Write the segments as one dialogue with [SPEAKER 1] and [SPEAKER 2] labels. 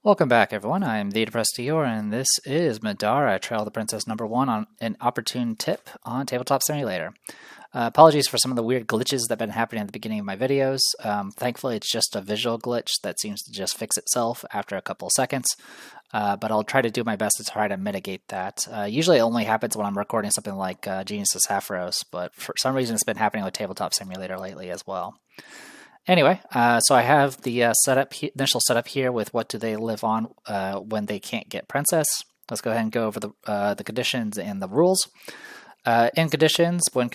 [SPEAKER 1] Welcome back, everyone. I'm the Depressed Dior, and this is Middara, Trail of the Princess #1 on an opportune tip on Tabletop Simulator. Apologies for some of the weird glitches that have been happening at the beginning of my videos. Thankfully, it's just a visual glitch that seems to just fix itself after a couple of seconds, but I'll try to do my best to try to mitigate that. Usually it only happens when I'm recording something like Genius of Sapphiros, but for some reason it's been happening with Tabletop Simulator lately as well. Anyway, so I have the initial setup here with what do they live on when they can't get Princess. Let's go ahead and go over the conditions and the rules. In conditions, when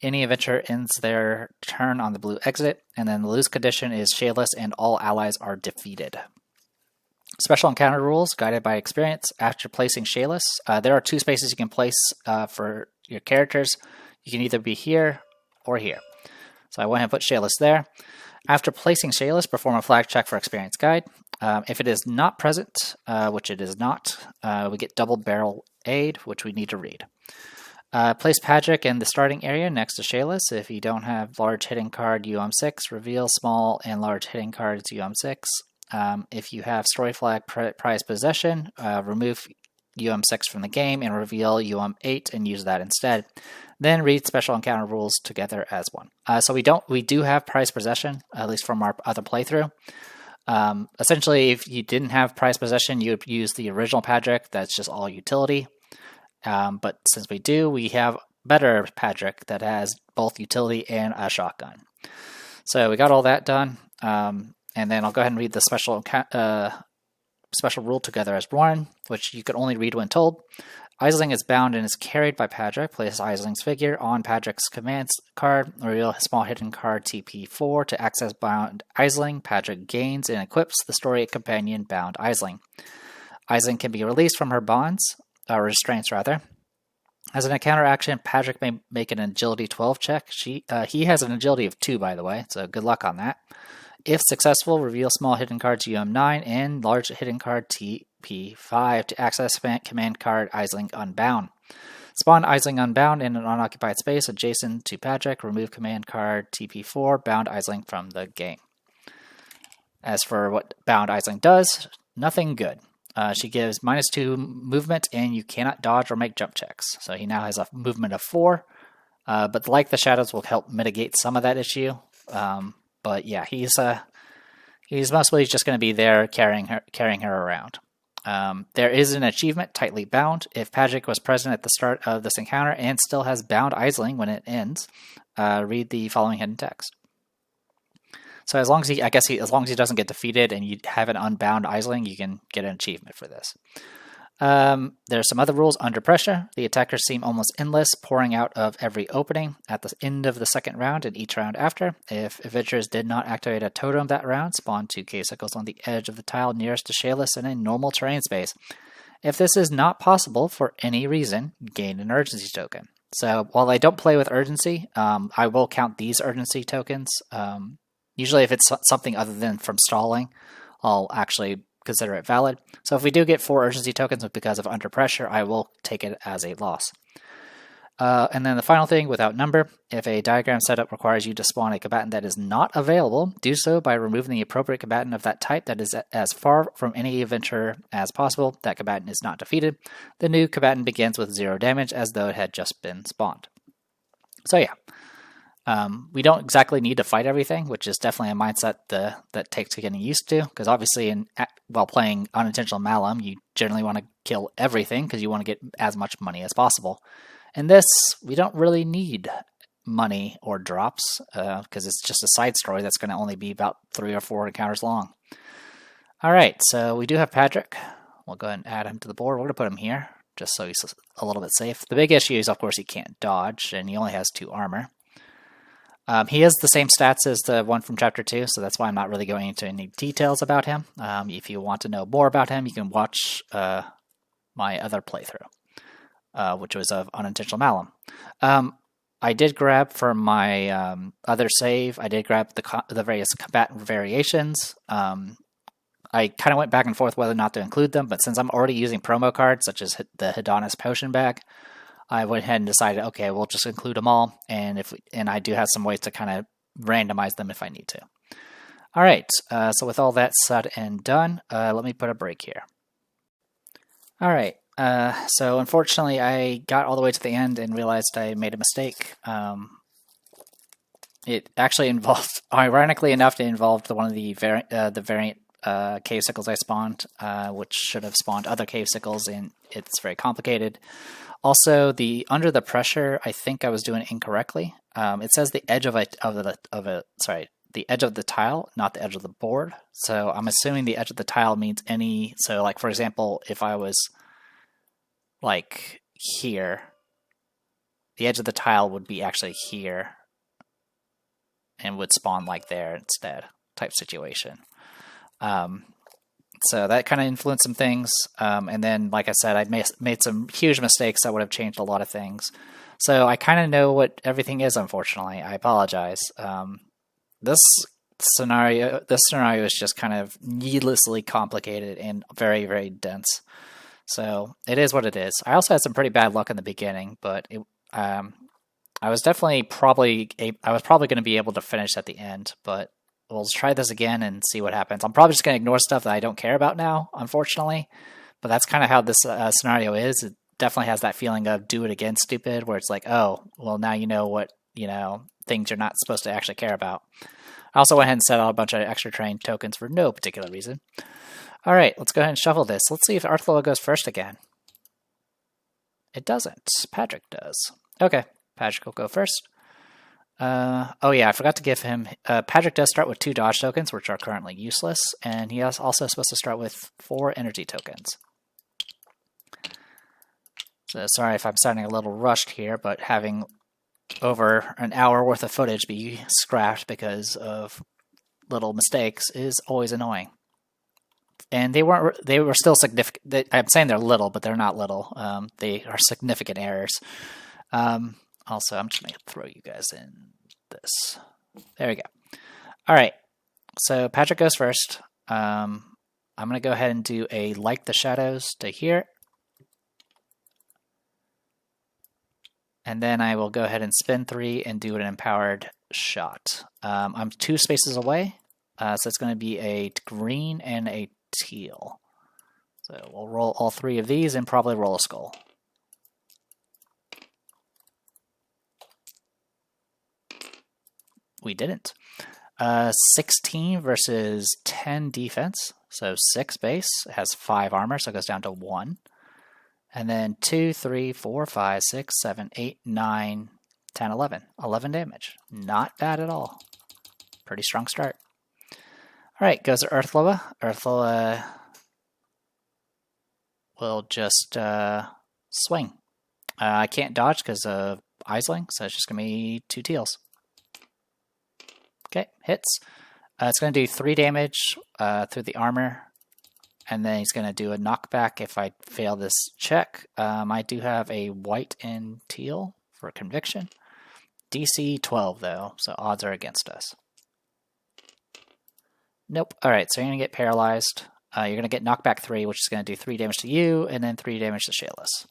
[SPEAKER 1] any adventure ends their turn on the blue exit, and then the lose condition is shadeless and all allies are defeated. Special encounter rules, guided by experience. After placing shadeless, there are two spaces you can place for your characters. You can either be here or here. So I went ahead and put shadeless there. After placing shadeless, perform a flag check for experience guide. If it is not present, which it is not, we get double barrel aid, which we need to read. Place Patrick in the starting area next to shadeless. If you don't have large hitting card UM6, reveal small and large hitting cards UM6. If you have story flag prize possession, remove UM6 from the game and reveal UM8 and use that instead. Then read special encounter rules together as one. So we do have prize possession, at least from our other playthrough. Essentially, if you didn't have prize possession, you would use the original Patrick. That's just all utility. But since we do, we have better Patrick that has both utility and a shotgun. So we got all that done. And then I'll go ahead and read the special rule together as one, which you can only read when told. Aisling is bound and is carried by Patrick. Place Aisling's figure on Patrick's commands card. Reveal a small hidden card TP4 to access bound Aisling. Patrick gains and equips the story companion bound Aisling. Aisling can be released from her bonds, restraints rather. As an encounter action, Patrick may make an agility 12 check. He has an agility of 2, by the way, so good luck on that. If successful, reveal small hidden cards UM9 and large hidden card TP5 to access command card Aisling Unbound. Spawn Aisling Unbound in an unoccupied space adjacent to Patrick. Remove command card TP4, bound Aisling from the game. As for what bound Aisling does, nothing good. She gives -2 movement and you cannot dodge or make jump checks. So he now has a movement of 4, but like the shadows will help mitigate some of that issue. But yeah, he's mostly just going to be there carrying her around. There is an achievement, Tightly Bound. If Patrick was present at the start of this encounter and still has bound Aisling when it ends, read the following hidden text. So as long as he doesn't get defeated and you have an unbound Aisling, you can get an achievement for this. There's some other rules. Under pressure, the attackers seem almost endless, pouring out of every opening at the end of the second round and each round after. If adventurers did not activate a totem that round, spawn 2 casicles on the edge of the tile nearest to shadeless in a normal terrain space. If this is not possible for any reason, gain an urgency token. So while I don't play with urgency, I will count these urgency tokens. Usually if it's something other than from stalling, I'll actually consider it valid. So if we do get 4 urgency tokens because of under pressure, I will take it as a loss. And then the final thing, without number, if a diagram setup requires you to spawn a combatant that is not available, do so by removing the appropriate combatant of that type that is as far from any adventurer as possible. That combatant is not defeated. The new combatant begins with 0 damage as though it had just been spawned. So yeah. We don't exactly need to fight everything, which is definitely a mindset that takes getting used to, because obviously while playing Unintentional Malum, you generally want to kill everything because you want to get as much money as possible. In this, we don't really need money or drops because it's just a side story that's going to only be about 3 or 4 encounters long. Alright, so we do have Patrick. We'll go ahead and add him to the board. We're going to put him here just so he's a little bit safe. The big issue is, of course, he can't dodge, and he only has 2 armor. He has the same stats as the one from Chapter 2, so that's why I'm not really going into any details about him. If you want to know more about him, you can watch my other playthrough, which was of Unintentional Malum. I did grab from my other save, I did grab the various combatant variations. I kind of went back and forth whether or not to include them, but since I'm already using promo cards, such as the Hedonist Potion Bag, I went ahead and decided, okay, we'll just include them all, and I do have some ways to kind of randomize them if I need to. All right, so with all that said and done, let me put a break here. All right, so unfortunately I got all the way to the end and realized I made a mistake. It actually involved, ironically enough, it involved one of the variant cave sickles I spawned, which should have spawned other cave sickles, and it's very complicated. Also, the under the pressure, I think I was doing it incorrectly. It says the edge the edge of the tile, not the edge of the board. So I'm assuming the edge of the tile means any. So, like for example, if I was like here, the edge of the tile would be actually here, and would spawn like there instead, type situation. So that kind of influenced some things. And then, like I said, I made some huge mistakes that would have changed a lot of things. So I kind of know what everything is, unfortunately. I apologize. This scenario is just kind of needlessly complicated and very, very dense. So it is what it is. I also had some pretty bad luck in the beginning, but I was probably going to be able to finish at the end, but we'll try this again and see what happens. I'm probably just going to ignore stuff that I don't care about now, unfortunately, but that's kind of how this scenario is. It definitely has that feeling of do it again, stupid, where it's like, oh, well, now you know what, things you're not supposed to actually care about. I also went ahead and set out a bunch of extra train tokens for no particular reason. All right, let's go ahead and shuffle this. Let's see if Arthloa goes first again. It doesn't. Patrick does. Okay, Patrick will go first. Oh yeah, I forgot to give him... Patrick does start with 2 dodge tokens, which are currently useless, and he is also supposed to start with 4 energy tokens. So sorry if I'm sounding a little rushed here, but having over an hour worth of footage be scrapped because of little mistakes is always annoying. And they were still significant. I'm saying they're little, but they're not little. They are significant errors. Also, I'm just going to throw you guys in this. There we go. All right. So Patrick goes first. I'm going to go ahead and do a like the shadows to here. And then I will go ahead and spin 3 and do an empowered shot. I'm 2 spaces away. So it's going to be a green and a teal. So we'll roll all 3 of these and probably roll a skull. We didn't. 16 versus 10 defense. So 6 base. It has 5 armor, so it goes down to 1. And then 2, 3, 4, 5, 6, 7, 8, 9, 10, 11. 11 damage. Not bad at all. Pretty strong start. Alright, goes to Arthloa. Arthloa will just swing. I can't dodge because of Aisling, so it's just going to be 2 teals. Okay, hits. It's going to do 3 damage through the armor, and then he's going to do a knockback if I fail this check. I do have a white and teal for conviction. DC 12, though, so odds are against us. Nope. Alright, so you're going to get paralyzed. You're going to get knockback 3, which is going to do 3 damage to you, and then 3 damage to Shayless.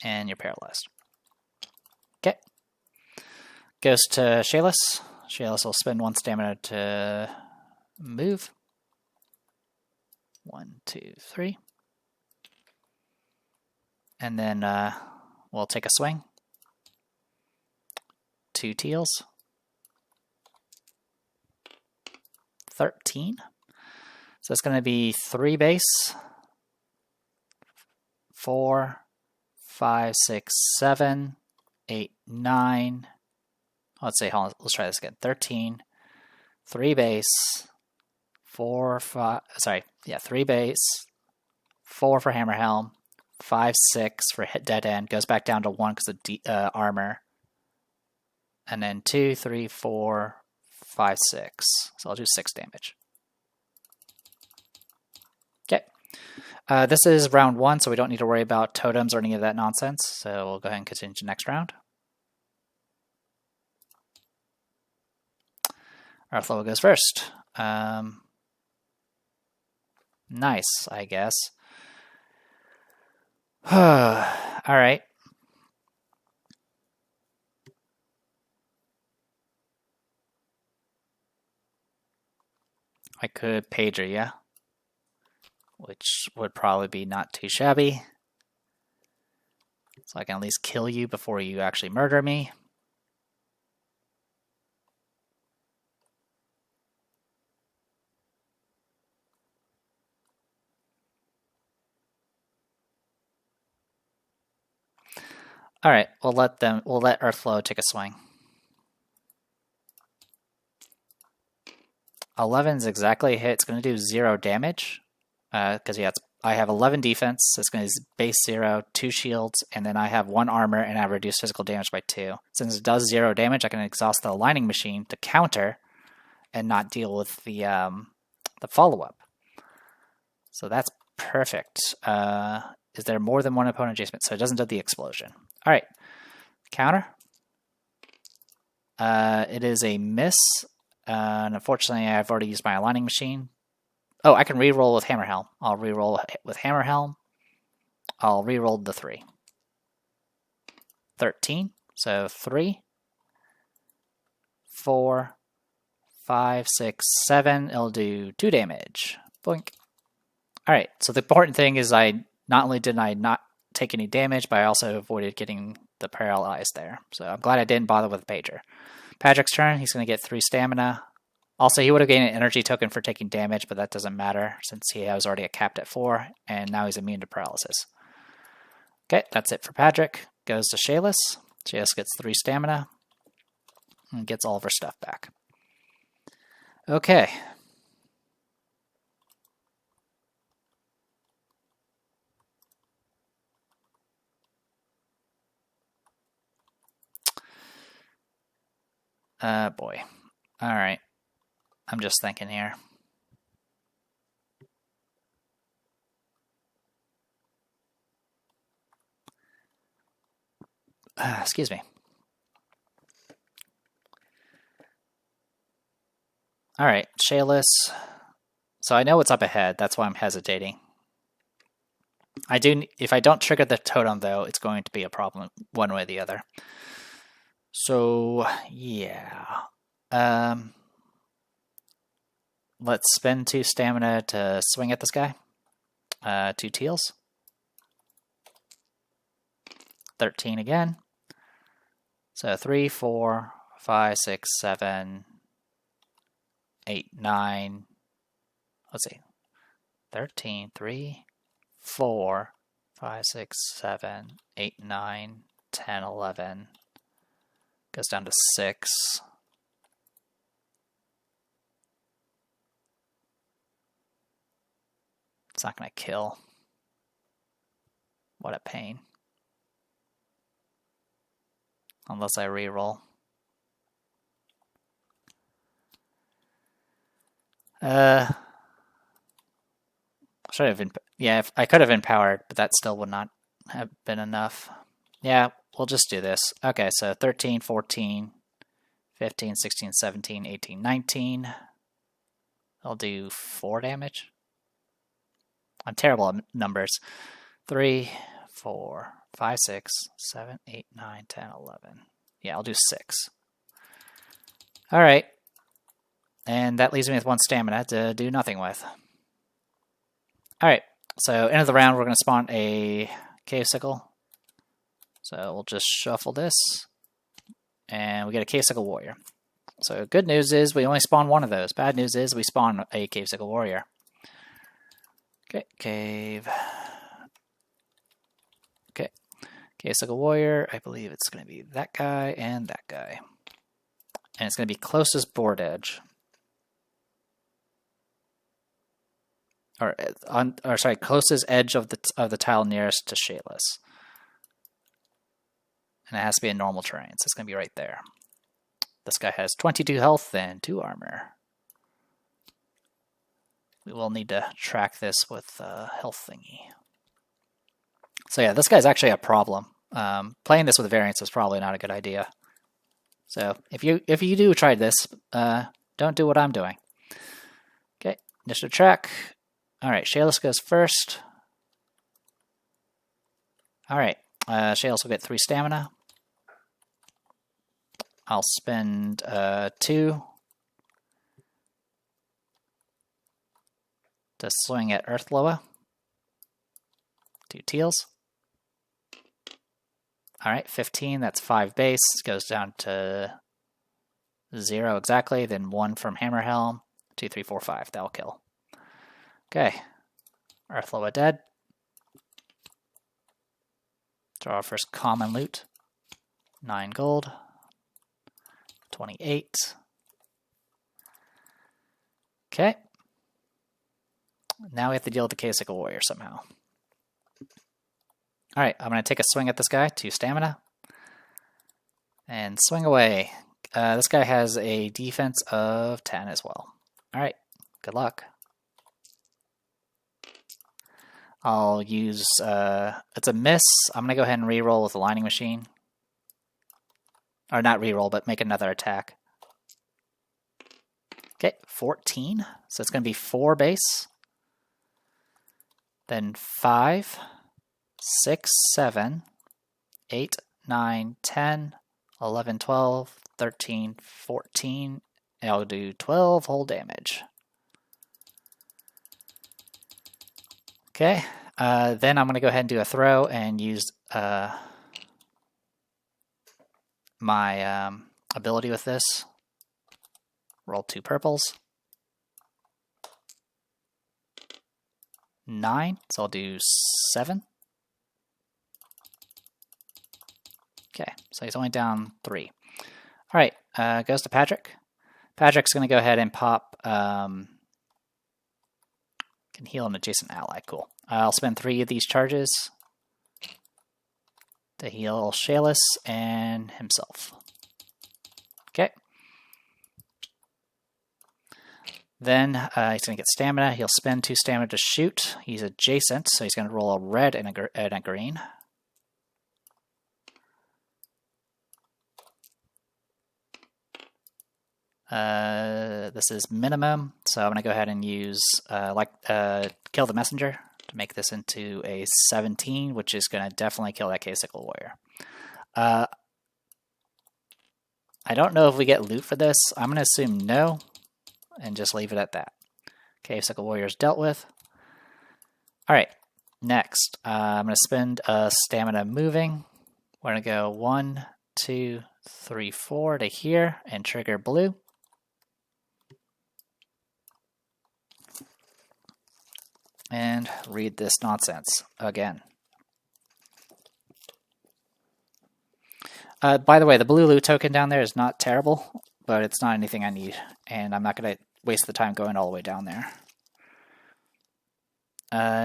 [SPEAKER 1] And you're paralyzed. Okay. Goes to Shayless. Shayless will spend 1 stamina to move. 1, 2, 3. And then we'll take a swing. 2 teals. 13. So it's going to be 3 base. 4, 5, 6, 7, 8, 9. Let's try this again. 13, 3 base, 4, 5, 3 base, 4 for Hammer Helm, 5, 6 for hit dead end, goes back down to 1 because of armor, and then 2, 3, 4, 5, 6. So I'll do 6 damage. Okay. This is round 1, so we don't need to worry about totems or any of that nonsense, so we'll go ahead and continue to next round. Arthloa goes first. Nice, I guess. Alright. I could pager you, which would probably be not too shabby. So I can at least kill you before you actually murder me. All right, we'll let Earthflow take a swing. 11's exactly a hit. It's going to do 0 damage because I have 11 defense. So it's going to base 0, 2 shields, and then I have 1 armor, and I reduce physical damage by 2. Since it does 0 damage, I can exhaust the aligning machine to counter and not deal with the follow-up. So that's perfect. Is there more than one opponent adjacent? So it doesn't do the explosion. All right, counter. It is a miss. And unfortunately, I've already used my aligning machine. Oh, I can reroll with Hammer Helm. I'll reroll with Hammer Helm. I'll reroll the 3. 13. So 3, 4, 5, 6, 7. It'll do 2 damage. Boink. All right. So the important thing is not only did I not take any damage, but I also avoided getting the paralyzed there. So I'm glad I didn't bother with Pager. Patrick's turn. He's going to get 3 stamina. Also, he would have gained an energy token for taking damage, but that doesn't matter since he was already capped at 4, and now he's immune to paralysis. Okay, that's it for Patrick. Goes to Shayless. Shayless gets 3 stamina and gets all of her stuff back. Okay. Boy. All right. I'm just thinking here. Excuse me. All right, Shayless. So I know what's up ahead. That's why I'm hesitating. If I don't trigger the totem, though, it's going to be a problem one way or the other. So, yeah. Let's spend 2 stamina to swing at this guy. 2 teals. 13 again. So 3, 4, 5, 6, 7, 8, 9. Let's see. 13, 3, 4, 5, 6, 7, 8, 9, 10, 11. Goes down to 6. It's not going to kill. What a pain. Unless I reroll. Should have been, yeah, I could have empowered, but that still would not have been enough. Yeah, we'll just do this. Okay, so 13, 14, 15, 16, 17, 18, 19. I'll do 4 damage. I'm terrible at numbers. 3, 4, 5, 6, 7, 8, 9, 10, 11. Yeah, I'll do 6. All right. And that leaves me with 1 stamina to do nothing with. All right. So, end of the round, we're going to spawn a Cave Sickle. So, we'll just shuffle this. And we get a Cave Sickle Warrior. So, good news is we only spawn 1 of those. Bad news is we spawn a Cave Sickle Warrior. Okay, Cave. Okay. Cave Sickle Warrior. I believe it's going to be that guy and that guy. And it's going to be closest board edge. Or sorry, closest edge of the tile nearest to Shayless. And it has to be in normal terrain, so it's going to be right there. This guy has 22 health and 2 armor. We will need to track this with health thingy. So yeah, this guy's actually a problem. Playing this with variants is probably not a good idea. So if you do try this, don't do what I'm doing. Okay, initiative track. All right, Shayless goes first. All right, Shayless will get 3 stamina. I'll spend 2. to swing at Earth Loa. 2 teals. Alright, 15, that's 5 base. Goes down to 0 exactly, then 1 from Hammer Helm. 2, 3, 4, 5. That'll kill. Okay. Earth Loa dead. Draw our first common loot. 9 gold. 28. Okay. Now we have to deal with the K-Sickle Warrior somehow. Alright, I'm going to take a swing at this guy. 2 stamina. And swing away. This guy has a defense of 10 as well. Alright, good luck. I'll use, it's a miss. I'm going to go ahead and reroll with the Lining Machine. Or not reroll, but make another attack. Okay, 14. So it's going to be 4 base. Then 5, 6, 7, 8, 9, 10, 11, 12, 13, 14. And I'll do 12 whole damage. Okay, then I'm going to go ahead and do a throw and use my ability with this. Roll 2 purples. 9, so I'll do 7. Okay, so he's only down 3. Alright, goes to Patrick. Patrick's going to go ahead and pop... can heal an adjacent ally, cool. I'll spend 3 of these charges to heal Shalis and himself. Okay. Then he's going to get stamina. He'll spend 2 stamina to shoot. He's adjacent, so he's going to roll a red and a green. This is minimum, so I'm going to go ahead and use kill the messenger to make this into a 17, which is going to definitely kill that K-Sickle Warrior. I don't know if we get loot for this. I'm going to assume no, and just leave it at that. K-Sickle Warrior is dealt with. Alright, next, I'm going to spend a stamina moving. We're going to go 1, 2, 3, 4 to here, and trigger blue. And read this nonsense again. By the way, the blue loot token down there is not terrible, but it's not anything I need, and I'm not going to waste the time going all the way down there.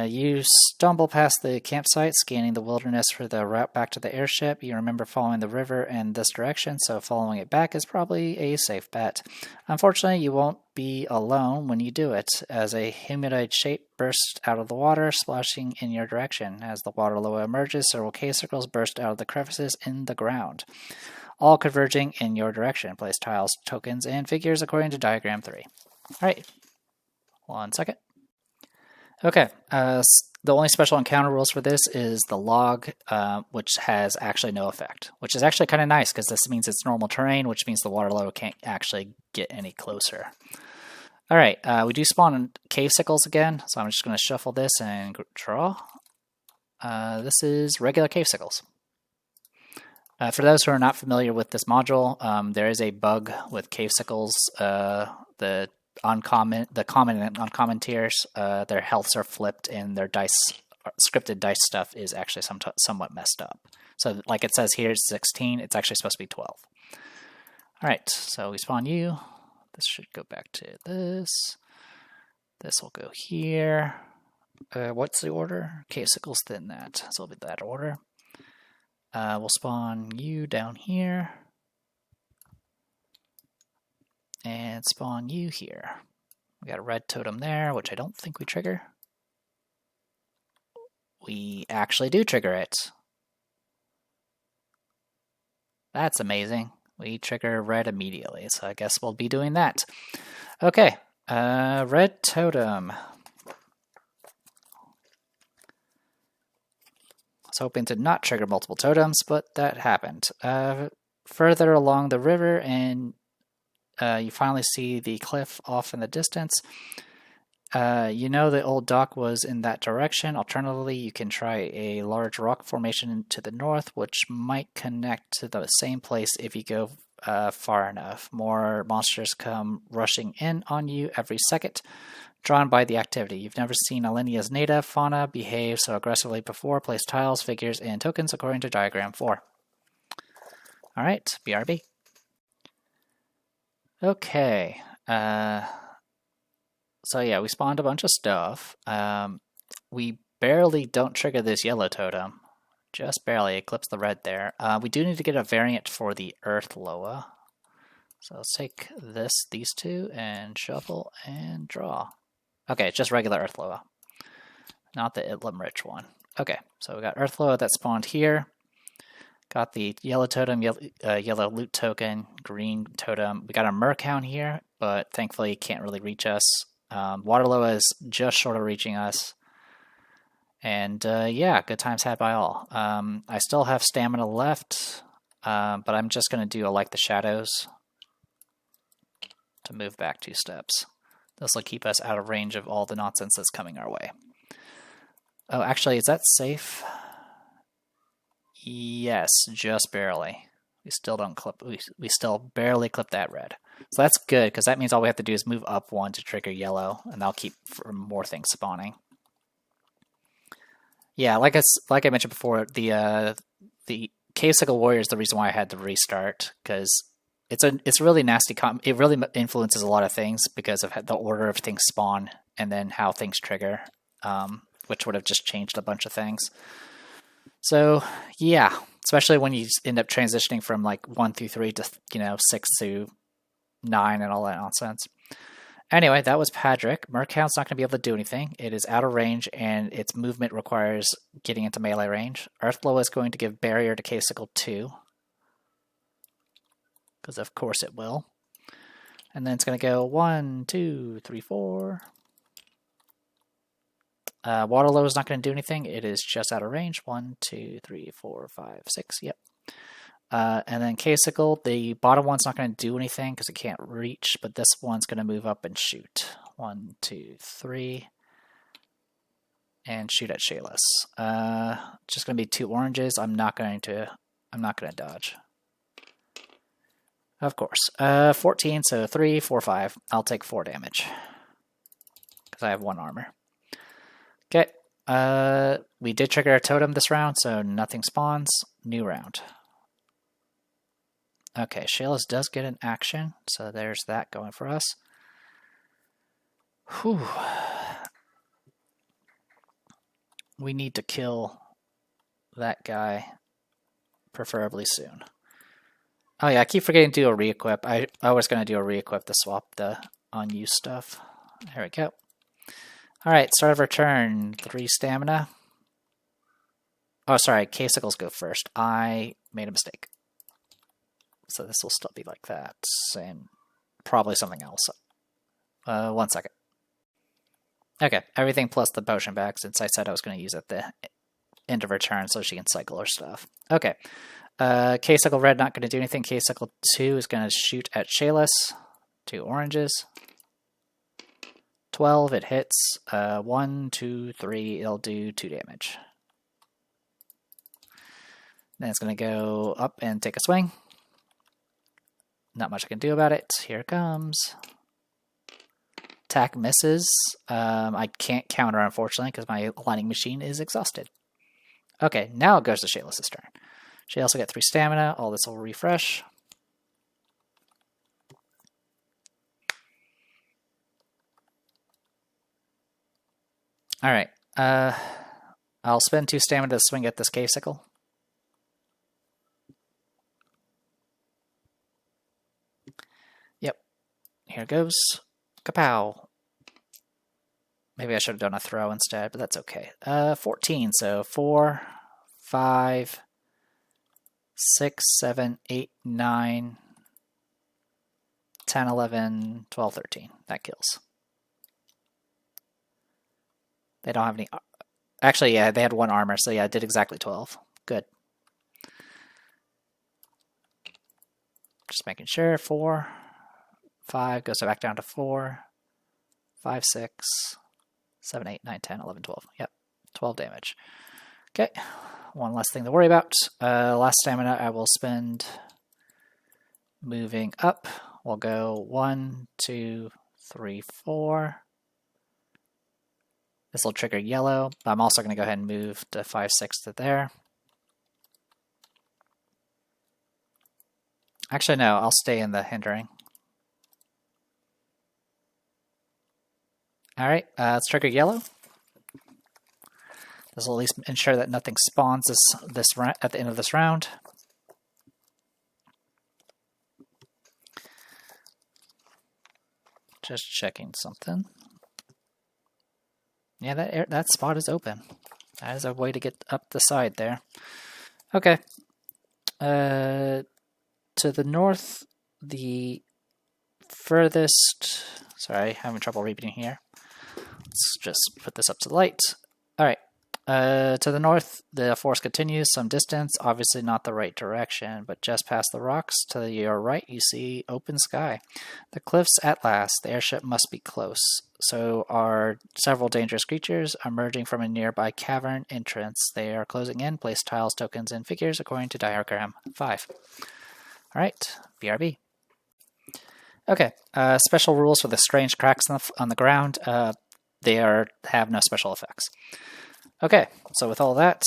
[SPEAKER 1] You stumble past the campsite, scanning the wilderness for the route back to the airship. You remember following the river in this direction, so following it back is probably a safe bet. Unfortunately, you won't be alone when you do it, as a humanoid shape bursts out of the water, splashing in your direction. As the water Loa emerges, several K-circles burst out of the crevices in the ground, all converging in your direction. Place tiles, tokens, and figures according to diagram 3. Alright, 1 second. Okay, the only special encounter rules for this is the log, which has actually no effect, which is actually kind of nice because this means it's normal terrain, which means the water Loa can't actually get any closer. Alright, we do spawn K-Sickles again, so I'm just going to shuffle this and draw. This is regular K-Sickles. For those who are not familiar with this module, there is a bug with K-Sickles. The common and uncommon tiers, their healths are flipped and their scripted dice stuff is actually somewhat messed up. So like it says here, it's 16, it's actually supposed to be 12. Alright, so we spawn you. This should go back to this. This will go here. What's the order? K-Sickles than that, so it'll be that order. We'll spawn you down here. And spawn you here. We got a red totem there, which I don't think we trigger. We actually do trigger it. That's amazing. We trigger red immediately, so I guess we'll be doing that. Okay, red totem. I was hoping to not trigger multiple totems, but that happened. Further along the river, and you finally see the cliff off in the distance. You know the old dock was in that direction. Alternatively, you can try a large rock formation to the north, which might connect to the same place if you go far enough. More monsters come rushing in on you every second, drawn by the activity. You've never seen Alenia's native fauna behave so aggressively before. Place tiles, figures, and tokens according to diagram 4. Alright, BRB. Okay. So yeah, we spawned a bunch of stuff. We barely don't trigger this yellow totem. Just barely eclipse the red there. We do need to get a variant for the Earth Loa. So let's take these two, and shuffle and draw. Okay, it's just regular Earth Loa, not the Idlim Rich one. Okay, so we got Earth Loa that spawned here. Got the yellow totem, yellow loot token, green totem. We got a Murkhound here, but thankfully it can't really reach us. Water Loa is just short of reaching us. And yeah, good times had by all. I still have stamina left, but I'm just going to do a Like the Shadows to move back 2 steps. This will keep us out of range of all the nonsense that's coming our way. Oh, actually, is that safe? Yes, just barely. We still don't clip. We still barely clip that red. So that's good, because that means all we have to do is move up 1 to trigger yellow, and that'll keep for more things spawning. Yeah, like I mentioned before, the Cave Cycle Warrior is the reason why I had to restart, because it's really nasty. It really influences a lot of things because of the order of things spawn and then how things trigger, which would have just changed a bunch of things. So yeah, especially when you end up transitioning from like 1 through 3 to 6 to 9 and all that nonsense. Anyway, that was Padric. Murkhound's not going to be able to do anything. It is out of range, and its movement requires getting into melee range. Earthlow is going to give Barrier to Casicle 2, because of course it will. And then it's going to go 1, 2, 3, 4. Waterlow is not going to do anything. It is just out of range. 1, 2, 3, 4, 5, 6. Yep. And then Casicle, the bottom one's not going to do anything because it can't reach, but this one's going to move up and shoot. 1, 2, 3. And shoot at Shayless. Just going to be 2 oranges. I'm not going to dodge. Of course. 14, so 3, 4, 5. I'll take 4 damage. Because I have 1 armor. Okay, we did trigger a totem this round, so nothing spawns. New round. Okay, Shayless does get an action, so there's that going for us. Whew. We need to kill that guy, preferably soon. Oh yeah, I keep forgetting to do a re-equip. I was going to do a re-equip to swap the unused stuff. There we go. Alright, start of our turn. 3 stamina. Oh, sorry, Casicles go first. I made a mistake. So this will still be like that. And probably something else. 1 second. Okay, everything plus the potion bag, since I said I was going to use it at the end of her turn so she can cycle her stuff. Okay. K-Cycle Red not going to do anything. K-Cycle 2 is going to shoot at Shayless. 2 oranges. 12, it hits. 1, 2, 3, it'll do 2 damage. Then it's going to go up and take a swing. Not much I can do about it. Here it comes. Attack misses. I can't counter, unfortunately, because my lightning machine is exhausted. Okay, now it goes to Shayless' turn. She also gets 3 stamina. All this will refresh. Alright. I'll spend 2 stamina to swing at this K-Sickle. Yep. Here it goes. Kapow. Maybe I should have done a throw instead, but that's okay. 14, so 4, 5, 6, 7, 8, 9, 10, 11, 12, 13. That kills. They don't have any... Actually, yeah, they had 1 armor, so yeah, it did exactly 12. Good. Just making sure. 4, 5, goes back down to 4, 5, 6, 7, 8, 9, 10, 11, 12. Yep, 12 damage. Okay, one less thing to worry about. Last stamina I will spend moving up. We'll go 1, 2, 3, 4. This will trigger yellow, but I'm also going to go ahead and move to 5, 6 to there. Actually, no, I'll stay in the hindering. Alright, let's trigger yellow. This will at least ensure that nothing spawns this at the end of this round. Just checking something. Yeah, that spot is open. That is a way to get up the side there. Okay. To the north, the furthest... Sorry, having trouble reading here. Let's just put this up to the light. Alright. To the north, the forest continues some distance, obviously not the right direction, but just past the rocks to your right you see open sky. The cliffs at last, the airship must be close. So are several dangerous creatures emerging from a nearby cavern entrance. They are closing in, place tiles, tokens, and figures according to diagram 5. Alright, BRB. Okay, special rules for the strange cracks on the ground. They have no special effects. Okay, so with all that,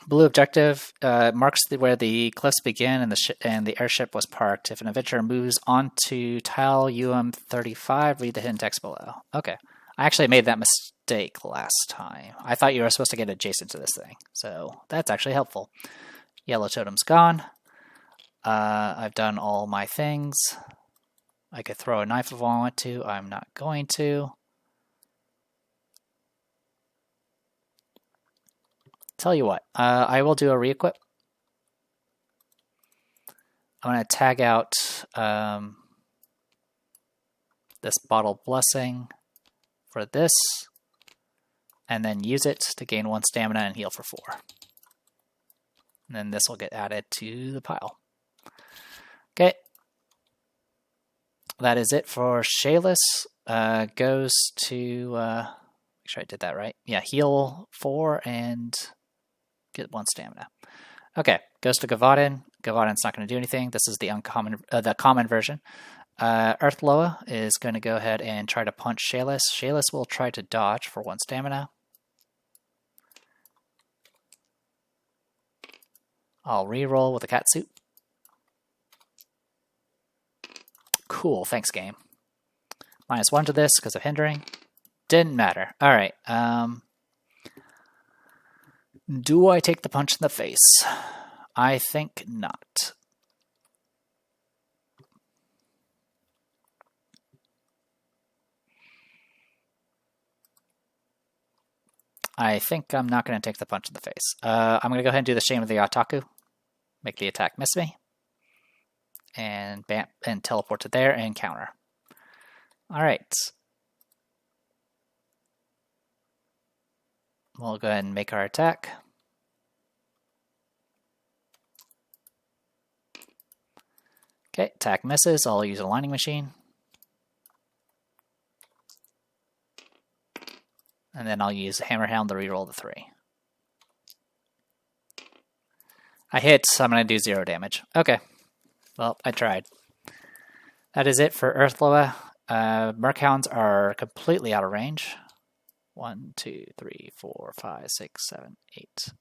[SPEAKER 1] blue objective marks where the cliffs begin and the airship was parked. If an adventurer moves onto tile UM35, read the hidden text below. Okay, I actually made that mistake last time. I thought you were supposed to get adjacent to this thing, so that's actually helpful. Yellow totem's gone. I've done all my things. I could throw a knife if I want to. I'm not going to. Tell you what, I will do a re-equip. I'm going to tag out this bottle blessing for this, and then use it to gain 1 stamina and heal for 4. And then this will get added to the pile. Okay. That is it for Shayless. Goes to, make sure I did that right. Yeah, heal 4 and get 1 stamina. Okay, goes to Gavaden. Gavaden's not going to do anything. This is the common version. Earthloa is going to go ahead and try to punch Shayless. Shayless will try to dodge for 1 stamina. I'll re-roll with a catsuit. Cool, thanks game. -1 to this because of hindering. Didn't matter. Alright, do I take the punch in the face? I think not. I think I'm not going to take the punch in the face. I'm going to go ahead and do the Shame of the Otaku. Make the attack miss me. And bam, and teleport to there and counter. Alright. We'll go ahead and make our attack. Okay, attack misses. I'll use a lining machine. And then I'll use Hammerhound to reroll the 3. I hit, so I'm going to do 0 damage. Okay. Well, I tried. That is it for Earthloa. Merchounds are completely out of range. 1, 2, 3, 4, 5, 6, 7, 8.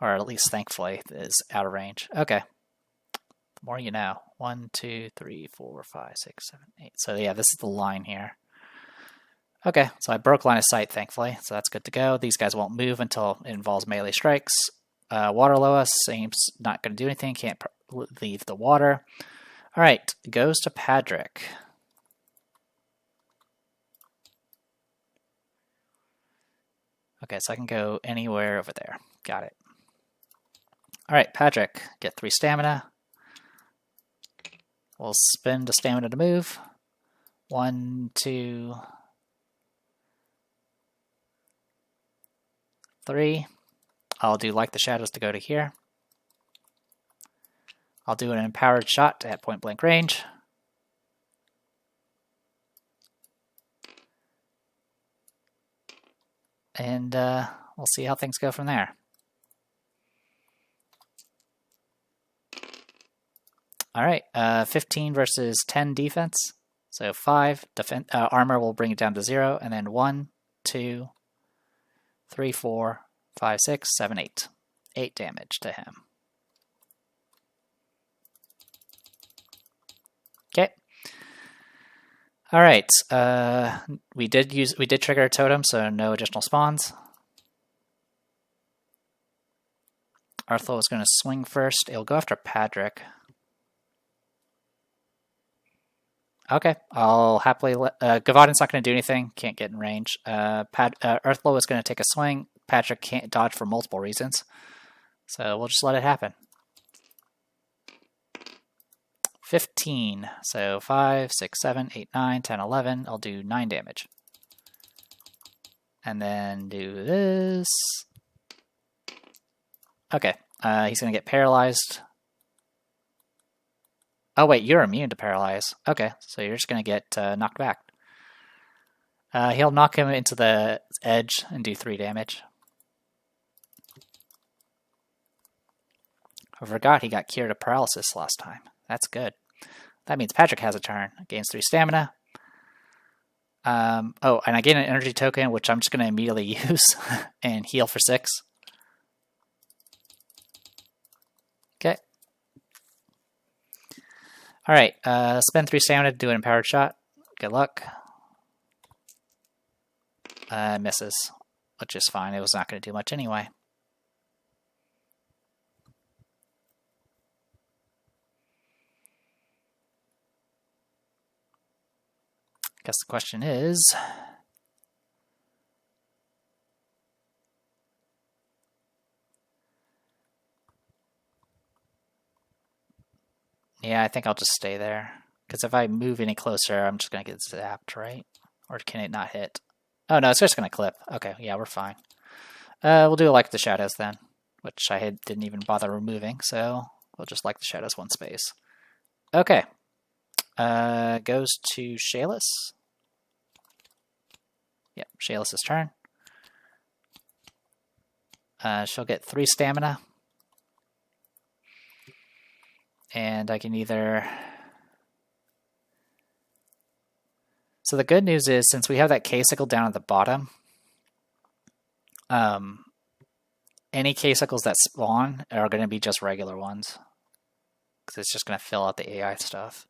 [SPEAKER 1] Or at least, thankfully, is out of range. Okay. The more you know. 1, 2, 3, 4, 5, 6, 7, 8. So yeah, this is the line here. Okay, so I broke line of sight, thankfully, so that's good to go. These guys won't move until it involves melee strikes. Waterloa seems not going to do anything, can't leave the water. Alright, goes to Padrick. Okay, so I can go anywhere over there. Got it. Alright, Padrick, get 3 stamina. We'll spend a stamina to move. 1, 2, 3. I'll do Like the Shadows to go to here. I'll do an empowered shot at point blank range. and we'll see how things go from there. All right, 15 versus 10 defense. So 5 armor will bring it down to 0, and then 1, 2, 3, 4, 5, 6, 7, 8. 8 damage to him. Okay. All right. We did trigger a totem, so no additional spawns. Arthur is going to swing first. It'll go after Padrick. Okay, I'll happily let... Gavadin's not going to do anything. Can't get in range. Earthlow is going to take a swing. Patrick can't dodge for multiple reasons. So we'll just let it happen. 15. So 5, 6, 7, 8, 9, 10, 11. I'll do 9 damage. And then do this. Okay, he's going to get paralyzed. Oh wait, you're immune to paralyze. Okay, so you're just going to get knocked back. He'll knock him into the edge and do 3 damage. I forgot he got cured of paralysis last time. That's good. That means Patrick has a turn. Gains 3 stamina. Oh, and I gain an energy token, which I'm just going to immediately use and heal for 6. Okay. All right, spend 3 stamina to do an empowered shot. Good luck. Misses, which is fine. It was not going to do much anyway. Guess the question is... Yeah, I think I'll just stay there. Because if I move any closer, I'm just going to get zapped, right? Or can it not hit? Oh, no, it's just going to clip. Okay, yeah, we're fine. We'll do like the shadows then, which I didn't even bother removing, so we'll just like the shadows 1 space. Okay. Goes to Shayless. Yep, Shayless' turn. She'll get 3 stamina. And I can either... So the good news is, since we have that K-Sickle down at the bottom, any K-Sickles that spawn are going to be just regular ones. Because it's just going to fill out the AI stuff.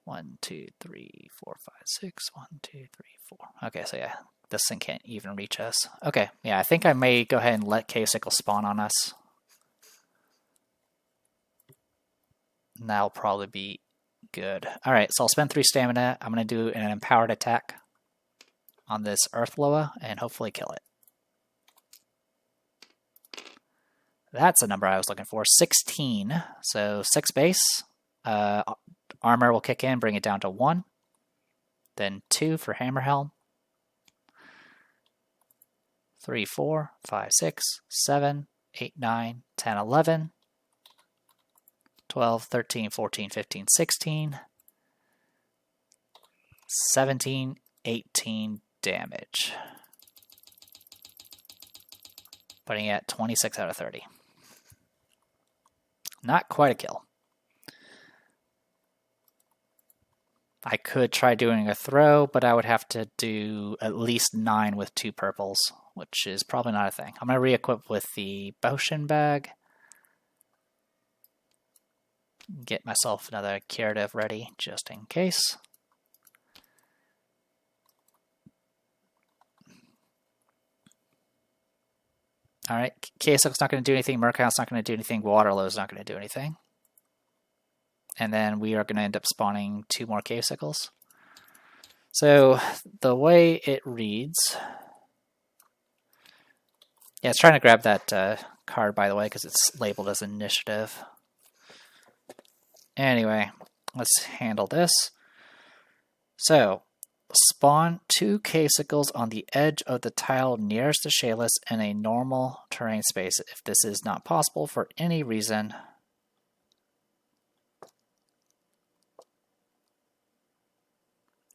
[SPEAKER 1] 1, 2, 3, 4, 5, 6. 1, 2, 3, 4. Okay, so yeah, this thing can't even reach us. Okay, yeah, I think I may go ahead and let K-Sickle spawn on us. And that'll probably be good. Alright, so I'll spend 3 stamina. I'm going to do an empowered attack on this Earth Loa and hopefully kill it. That's a number I was looking for. 16. So 6 base. Armor will kick in, bring it down to 1. Then 2 for Hammer Helm. 3, 4, 5, 6, 7, 8, 9, 10, 11. 12, 13, 14, 15, 16, 17, 18 damage. Putting it at 26 out of 30. Not quite a kill. I could try doing a throw, but I would have to do at least 9 with 2 purples, which is probably not a thing. I'm going to re-equip with the potion bag. Get myself another curative ready, just in case. Alright, K-Sickle's not going to do anything, Murkow's not going to do anything, Waterlow's not going to do anything. And then we are going to end up spawning 2 more K-Sickles. So, the way it reads... Yeah, it's trying to grab that card, by the way, because it's labeled as initiative. Anyway, let's handle this. So, spawn 2 K-Sickles on the edge of the tile nearest the Shayless in a normal terrain space. If this is not possible for any reason,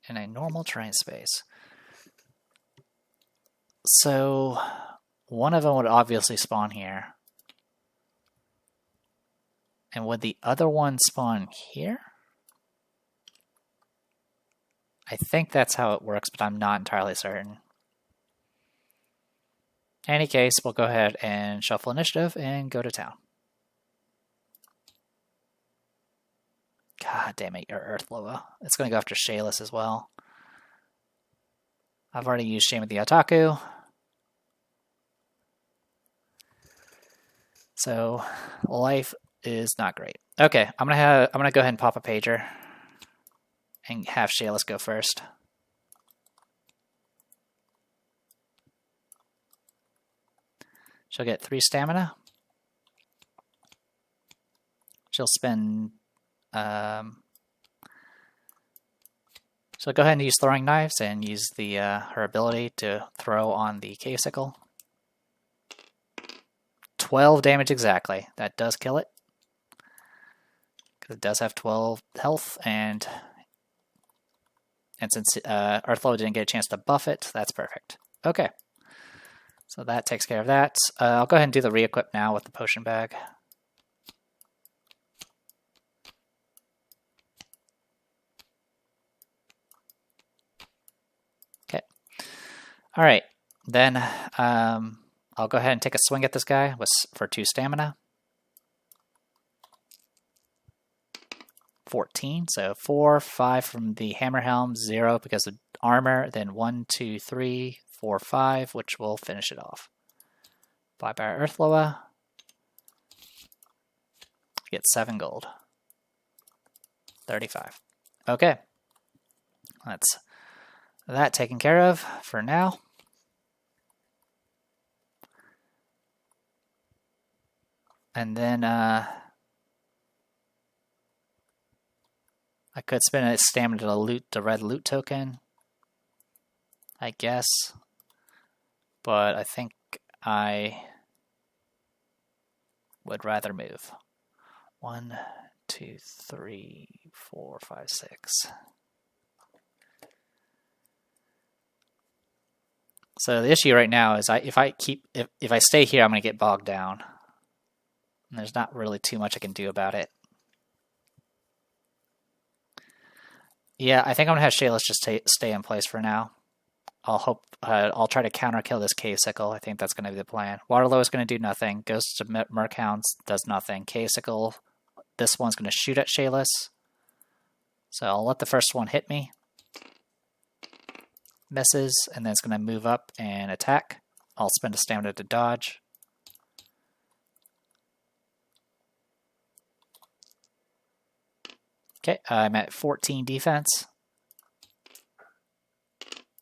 [SPEAKER 1] in a normal terrain space. So one of them would obviously spawn here. And would the other one spawn here? I think that's how it works, but I'm not entirely certain. In any case, we'll go ahead and shuffle initiative and go to town. God damn it, your Earth Loa. It's going to go after Shayless as well. I've already used Shame of the Otaku. So life is not great. Okay, I'm gonna go ahead and pop a pager and have Shayless go first. She'll get 3 stamina. She'll spend so go ahead and use throwing knives and use the her ability to throw on the cave sickle. 12 damage exactly. That does kill it. Because it does have 12 health, and since Earthflow didn't get a chance to buff it, that's perfect. Okay. So that takes care of that. I'll go ahead and do the re-equip now with the potion bag. Okay. All right. Then I'll go ahead and take a swing at this guy for 2 stamina. 14, so 4, 5 from the hammer helm, 0 because of armor, then 1, 2, 3, 4, 5, which will finish it off. 5 by Earth Loa. Get 7 gold. 35. Okay. That's that taken care of for now. And then I could spend a stamina to loot the red loot token, I guess. But I think I would rather move. 1, 2, 3, 4, 5, 6. So the issue right now is if I stay here, I'm going to get bogged down. And there's not really too much I can do about it. Yeah, I think I'm going to have Shayless just stay in place for now. I'll try to counter kill this cave sickle. I think that's going to be the plan. Waterlow is going to do nothing. Ghost of Merkhounds does nothing. Cave sickle, this one's going to shoot at Shayless. So I'll let the first one hit me. Misses, and then it's going to move up and attack. I'll spend a stamina to dodge. Okay, I'm at 14 defense.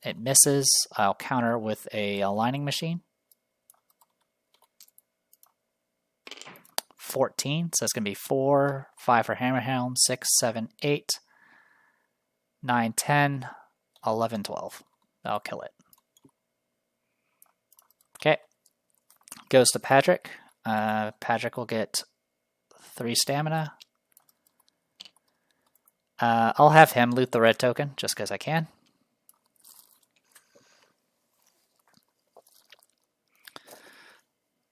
[SPEAKER 1] It misses. I'll counter with a aligning machine. 14, so it's going to be 4, 5 for Hammerhound, 6, 7, 8, 9, 10, 11, 12. I'll kill it. Okay, goes to Patrick. Patrick will get 3 stamina. I'll have him loot the red token, just because I can.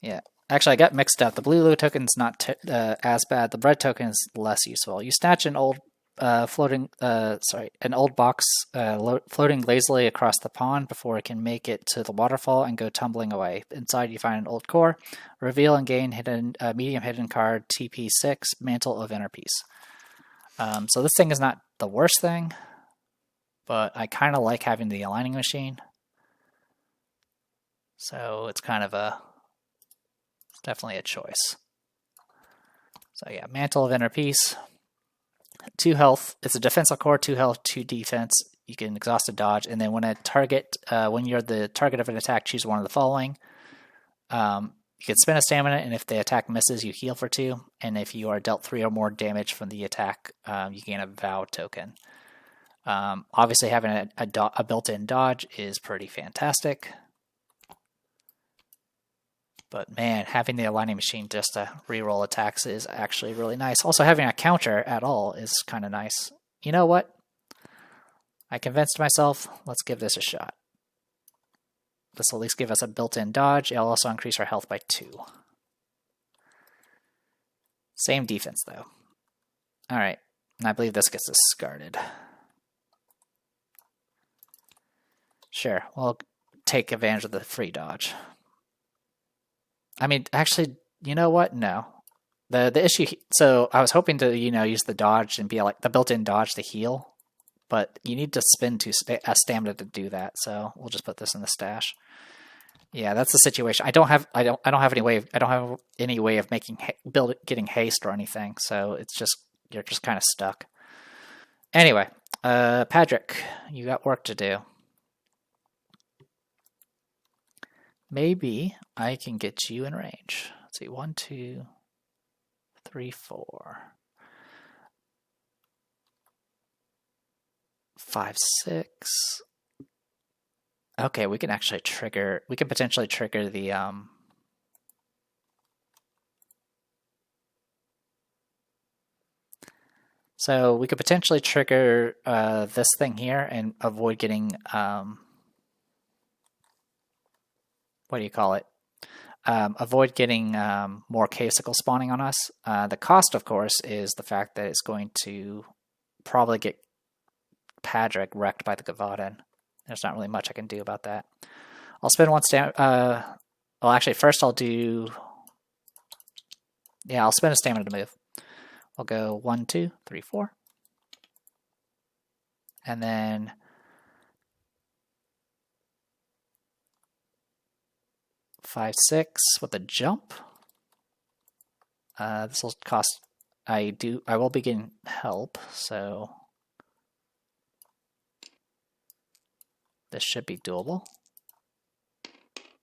[SPEAKER 1] Yeah, actually I got mixed up. The blue loot token's not as bad. The red token is less useful. You snatch an old floating box floating lazily across the pond before it can make it to the waterfall and go tumbling away. Inside you find an old core. Reveal and gain medium hidden card TP6, Mantle of Inner Peace. So this thing is not the worst thing, but I kind of like having the aligning machine. So it's kind of it's definitely a choice. So yeah, Mantle of Inner Peace. 2 health. It's a defensive core, 2 health, 2 defense. You can exhaust a dodge, and then when you're the target of an attack, choose one of the following. You can spend a stamina, and if the attack misses, you heal for 2. And if you are dealt 3 or more damage from the attack, you gain a Vow token. Obviously, having a built-in dodge is pretty fantastic. But man, having the aligning machine just to reroll attacks is actually really nice. Also, having a counter at all is kind of nice. You know what? I convinced myself. Let's give this a shot. This will at least give us a built-in dodge. It'll also increase our health by 2. Same defense, though. Alright, and I believe this gets discarded. Sure, we'll take advantage of the free dodge. I mean, actually, you know what? No. The issue, so I was hoping to, use the dodge and be like the built-in dodge to heal, but you need to spend stamina to do that, so we'll just put this in the stash. Yeah, that's the situation. I don't have any way of making getting haste or anything, so you're just kind of stuck. Anyway, Patrick, you got work to do. Maybe I can get you in range. Let's see, 1, 2, 3, 4, 5, 6. Okay, we can actually trigger. We can potentially trigger the So we could potentially trigger this thing here and avoid getting what do you call it? Avoid getting more casicle spawning on us. The cost, of course, is the fact that it's going to probably get Patrick wrecked by the Gavaden. There's not really much I can do about that. I'll spend one well, actually, first I'll do... Yeah, I'll spend a stamina to move. I'll go 1, 2, 3, 4. And then... 5, 6 with a jump. This will cost... I will be getting help, so... This should be doable.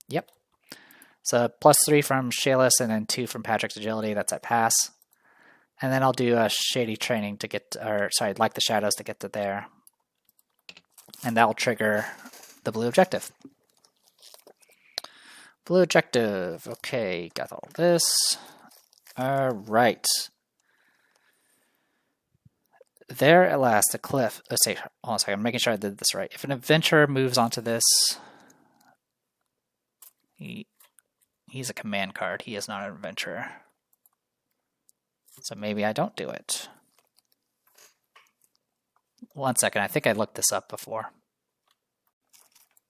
[SPEAKER 1] Yep. So +3 from Shayless and then 2 from Patrick's agility. That's at pass. And then I'll do a shady training to get, like the shadows to get to there. And that will trigger the blue objective. Blue objective. Okay, got all this. All right. There at last, the cliff. Let's see. Hold on a second. I'm making sure I did this right. If an adventurer moves onto this, he's a command card. He is not an adventurer. So maybe I don't do it. 1 second. I think I looked this up before.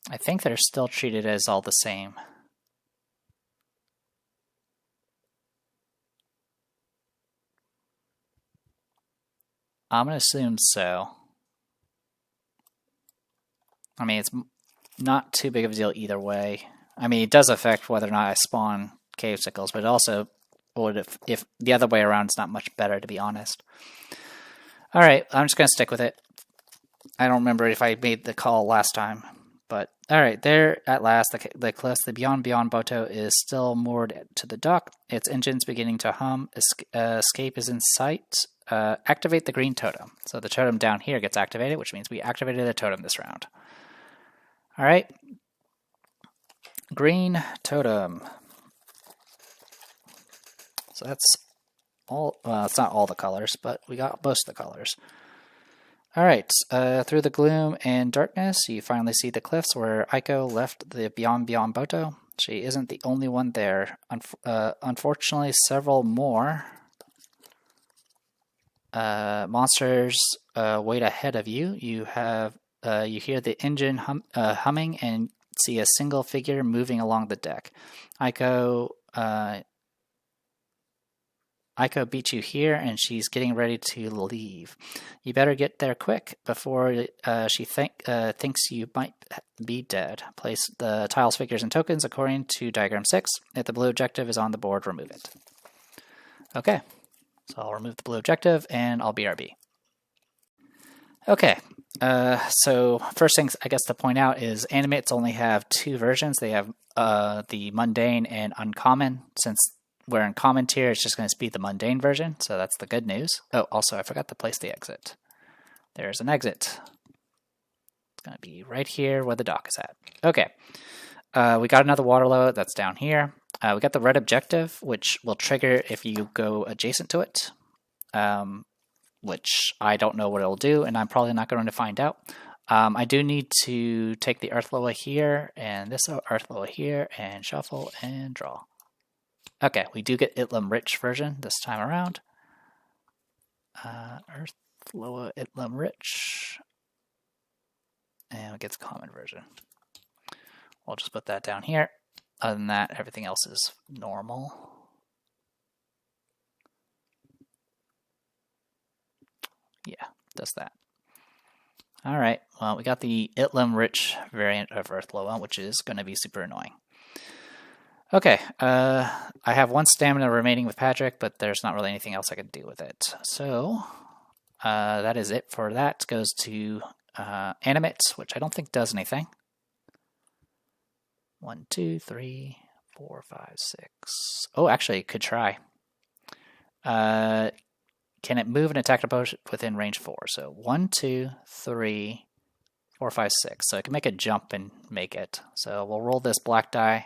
[SPEAKER 1] I think they're still treated as all the same. I'm going to assume so. I mean, it's not too big of a deal either way. I mean, it does affect whether or not I spawn cave sickles, but it also would if the other way around is not much better, to be honest. Alright, I'm just going to stick with it. I don't remember if I made the call last time, but alright, there at last, the cliffs, the Beyond Boto is still moored to the dock. Its engine's beginning to hum. Escape is in sight. Activate the green totem. So the totem down here gets activated, which means we activated the totem this round. Alright. Green totem. So that's all, well, it's not all the colors, but we got most of the colors. Alright, through the gloom and darkness, you finally see the cliffs where Aiko left the Beyond Boto. She isn't the only one there. Unfortunately, several more monsters wait ahead of you. You hear the engine humming and see a single figure moving along the deck. Aiko beat you here, and she's getting ready to leave. You better get there quick before she thinks you might be dead. Place the tiles, figures, and tokens according to diagram 6. If the blue objective is on the board, remove it. Okay. So I'll remove the blue objective, and I'll BRB. Okay, so first things I guess to point out is animates only have 2 versions. They have the mundane and uncommon. Since we're in common tier, it's just going to be the mundane version, so that's the good news. Oh, also I forgot to place the exit. There's an exit. It's going to be right here where the dock is at. Okay, we got another water load that's down here. We got the red objective, which will trigger if you go adjacent to it, which I don't know what it'll do, and I'm probably not going to find out. I do need to take the Earth Loa here and this Earth Loa here and shuffle and draw. Okay, we do get Itlam Rich version this time around. Earth Loa Itlam Rich. And it gets common version. We'll just put that down here. Other than that, everything else is normal. Yeah, does that. All right, well, we got the Itlam Rich variant of Earth Loa, which is going to be super annoying. Okay, I have 1 stamina remaining with Patrick, but there's not really anything else I can do with it. So that is it for that. Goes to Animate, which I don't think does anything. 1, 2, 3, 4, 5, 6. Oh, actually, it could try. Can it move and attack a opponent within range 4? So 1, 2, 3, 4, 5, 6. So it can make a jump and make it. So we'll roll this black die.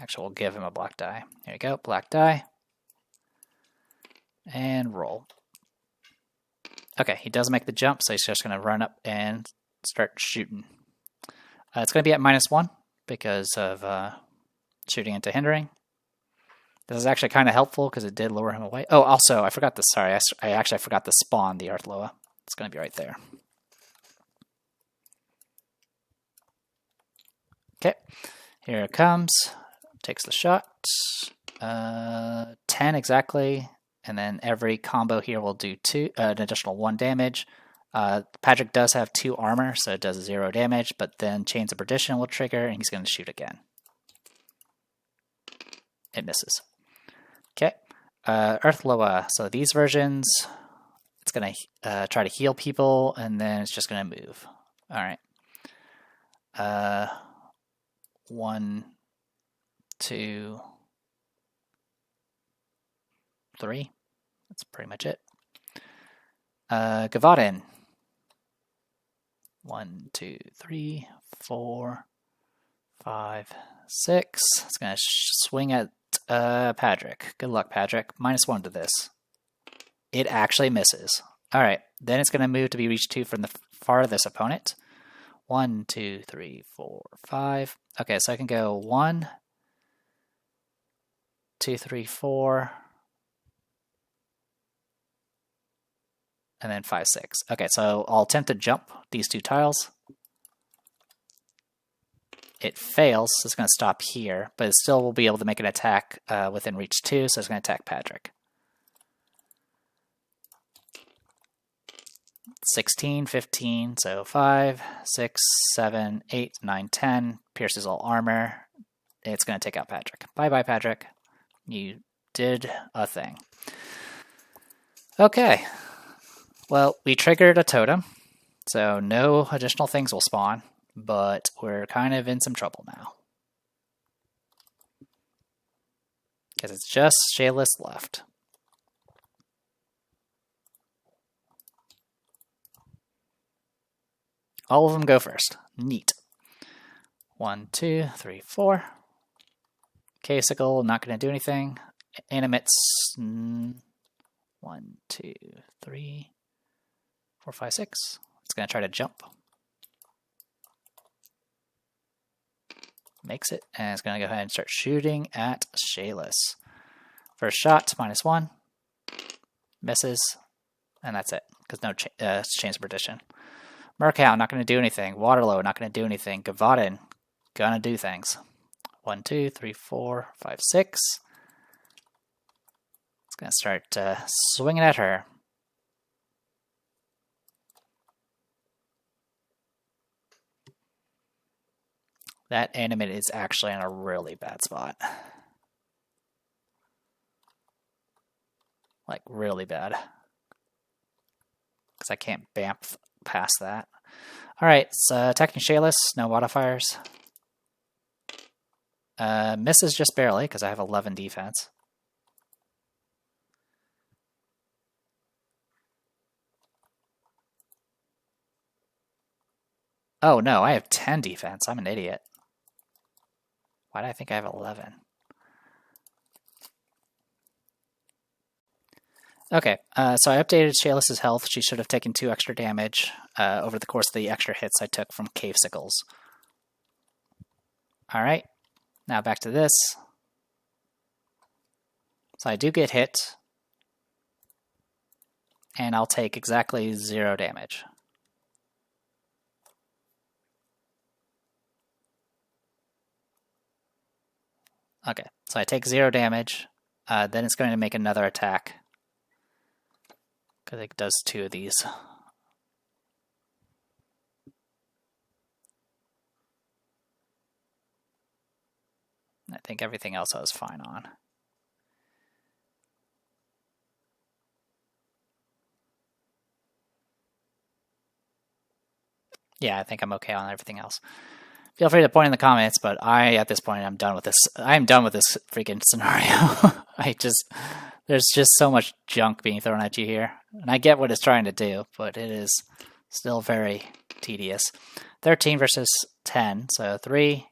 [SPEAKER 1] Actually, we'll give him a black die. Here you go, black die. And roll. Okay, he does make the jump, so he's just going to run up and start shooting. It's going to be at -1 because of shooting into hindering. This is actually kind of helpful because it did lower him away. Oh, also, I forgot this. Sorry, I actually forgot to spawn the Earth Loa. It's going to be right there. Okay, here it comes. Takes the shot. 10 exactly. And then every combo here will do an additional 1 damage. Patrick does have 2 armor, so it does 0 damage, but then Chains of Perdition will trigger, and he's going to shoot again. It misses. Okay, Earth Loa. So these versions, it's going to try to heal people, and then it's just going to move. All right. 1, 2, 3. That's pretty much it. Gavaden. 1, 2, 3, 4, 5, 6. It's going to swing at Patrick. Good luck, Patrick. -1 to this. It actually misses. All right. Then it's going to move to be reach 2 from the farthest opponent. 1, 2, 3, 4, 5. Okay, so I can go 1, 2, 3, 4. And then 5, 6. Okay, so I'll attempt to jump these 2 tiles. It fails, so it's going to stop here, but it still will be able to make an attack within reach 2, so it's going to attack Patrick. 16, 15, so 5, 6, 7, 8, 9, 10. Pierces all armor. It's going to take out Patrick. Bye-bye, Patrick. You did a thing. Okay. Well, we triggered a totem, so no additional things will spawn, but we're kind of in some trouble now. Because it's just Shayless left. All of them go first. Neat. 1, 2, 3, 4. Casicle, not going to do anything. Animates. 1, 2, 3, 4, 5, 6. It's going to try to jump. Makes it, and it's going to go ahead and start shooting at Shayless. First shot, -1. Misses, and that's it, because no Chains of Perdition. Murkow, not going to do anything. Waterloo, not going to do anything. Gavaden, going to do things. 1, 2, 3, 4, 5, 6. It's going to start swinging at her. That animate is actually in a really bad spot. Like, really bad. Because I can't bamf past that. Alright, so attacking Shayless, no modifiers. Misses just barely, because I have 11 defense. Oh no, I have 10 defense. I'm an idiot. Why do I think I have 11? Okay, so I updated Shayla's health. She should have taken 2 extra damage over the course of the extra hits I took from Cave Sickles. Alright, now back to this. So I do get hit, and I'll take exactly 0 damage. Okay, so I take 0 damage, then it's going to make another attack, because it does 2 of these. I think everything else I was fine on. Yeah, I think I'm okay on everything else. Feel free to point in the comments, but at this point, I'm done with this. I'm done with this freaking scenario. There's just so much junk being thrown at you here. And I get what it's trying to do, but it is still very tedious. 13 versus 10, so 3,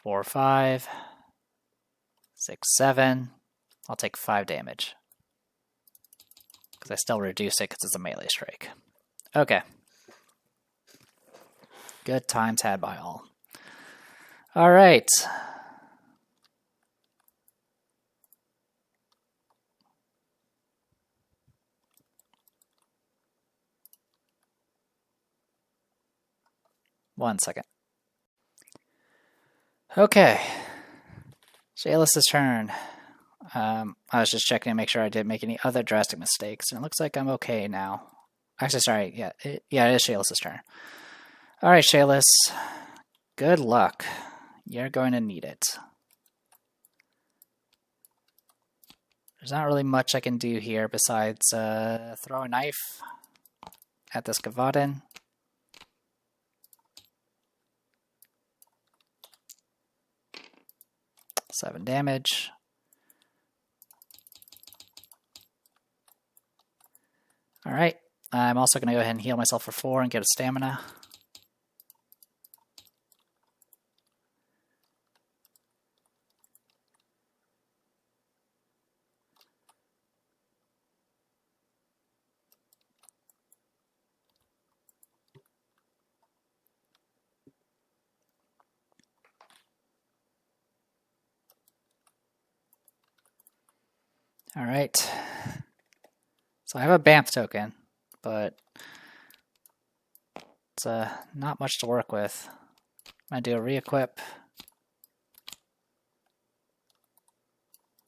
[SPEAKER 1] 4, 5, 6, 7. I'll take 5 damage. Because I still reduce it because it's a melee strike. Okay. Good times had by all. All right. One second. Okay. Shayla's turn. I was just checking to make sure I didn't make any other drastic mistakes, and it looks like I'm okay now. Actually, sorry. Yeah, it is Shayla's turn. All right, Shayla. Good luck. You're going to need it. There's not really much I can do here besides throw a knife at this Gavaden. Seven damage. Alright, I'm also going to go ahead and heal myself for 4 and get a stamina. Alright. So I have a BAMF token, but it's not much to work with. I'm going to do a re-equip.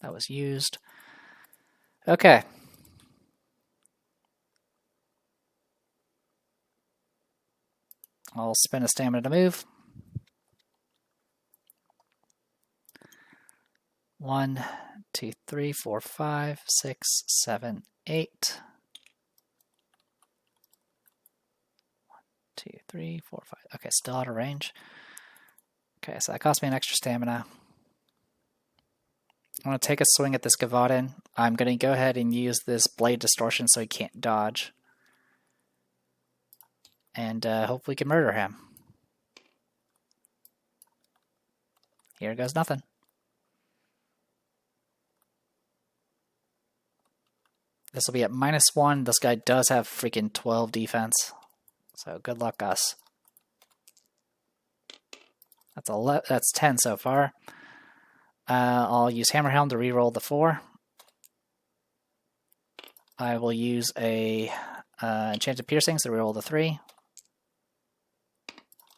[SPEAKER 1] That was used. Okay. I'll spend a stamina to move. 1, 2, 3, 4, 5, 6, 7, 8. 1, 2, 3, 4, 5. Okay, still out of range. Okay, so that cost me an extra stamina. I'm going to take a swing at this Gavaden. I'm going to go ahead and use this Blade Distortion so he can't dodge. And hope we can murder him. Here goes nothing. This will be at -1. This guy does have freaking 12 defense. So good luck, us. That's 10 so far. I'll use Hammer Helm to reroll the 4. I will use a Enchanted Piercings to reroll the 3.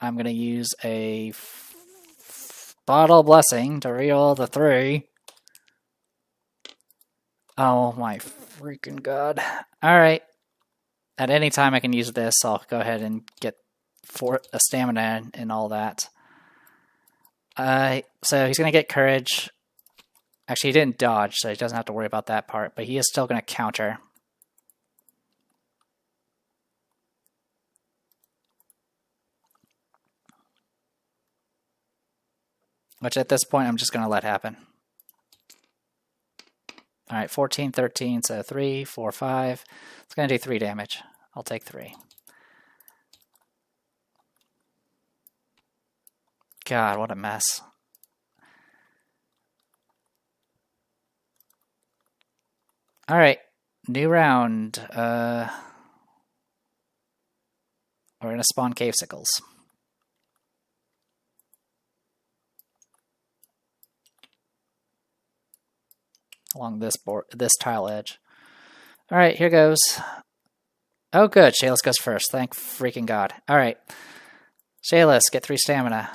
[SPEAKER 1] I'm going to use a Bottle Blessing to reroll the 3. Oh my freaking god. Alright. At any time I can use this, I'll go ahead and get a stamina and all that. So he's going to get Courage. Actually, he didn't dodge, so he doesn't have to worry about that part, but he is still going to counter. Which at this point, I'm just going to let happen. Alright, 14, 13, so 3, 4, 5. It's going to do 3 damage. I'll take 3. God, what a mess. Alright, new round. We're gonna spawn cavesicles. Along this tile edge. Alright, here goes. Oh good, Shayless goes first. Thank freaking God. Alright. Shayless, get 3 stamina.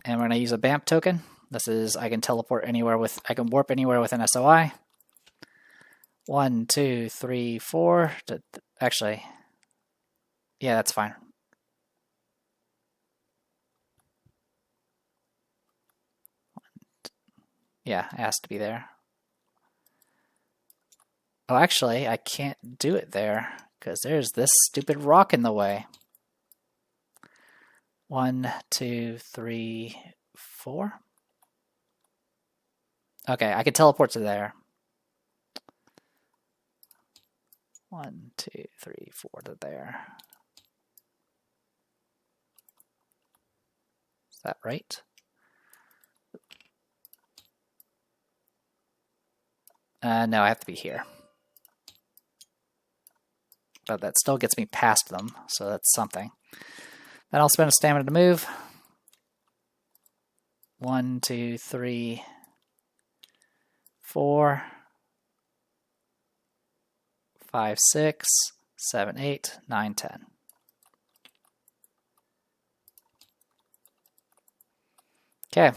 [SPEAKER 1] And we're going to use a BAMP token. This is, I can teleport anywhere I can warp anywhere with an SOI. 1, 2, 3, 4. Actually, yeah, that's fine. Yeah, it has to be there. Oh, actually, I can't do it there because there's this stupid rock in the way. 1, 2, 3, 4. Okay, I can teleport to there. 1, 2, 3, 4 to there. Is that right? No, I have to be here. But that still gets me past them, so that's something. Then I'll spend a stamina to move. 1, 2, 3, 4, 5, 6, 7, 8, 9, 10. Okay.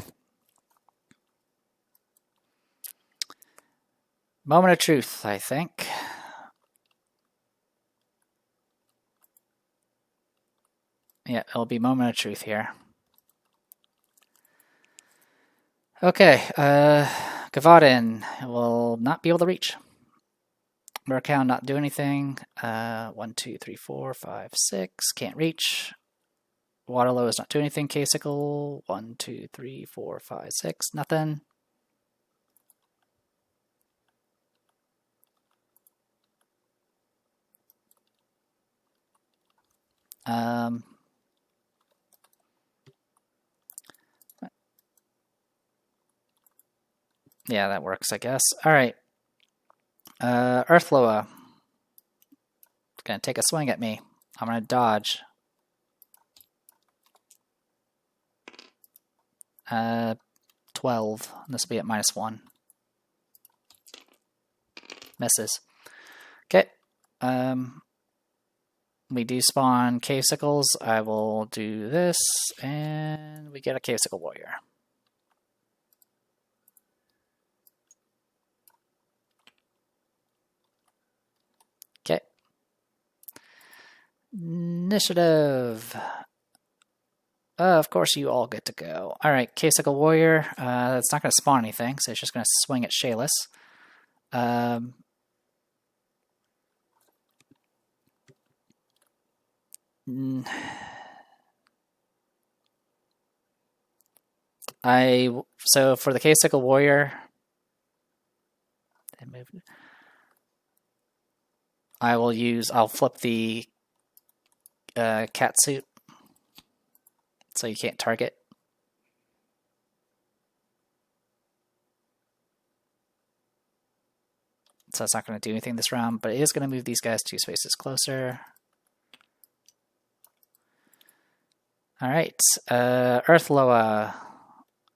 [SPEAKER 1] Moment of truth, I think. Yeah, it'll be moment of truth here. Okay, Gavaden will not be able to reach. Murkow not do anything. 1, 2, 3, 4, 5, 6. Can't reach. Waterloo is not doing anything. Casicle. 1, 2, 3, 4, 5, 6. Nothing. Yeah, that works, I guess. All right. Earthloa. It's going to take a swing at me. I'm going to dodge. 12. This will be at -1. Misses. Okay. We do spawn cavesicles. I will do this, and we get a cavesicle warrior. Okay. Initiative. Of course, you all get to go. All right, cavesicle warrior. That's not going to spawn anything, so it's just going to swing at Shayless. So for the cavesicle warrior, I'll flip the cat suit, so you can't target. So it's not going to do anything this round, but it is going to move these guys 2 spaces closer. All right, Earthloa.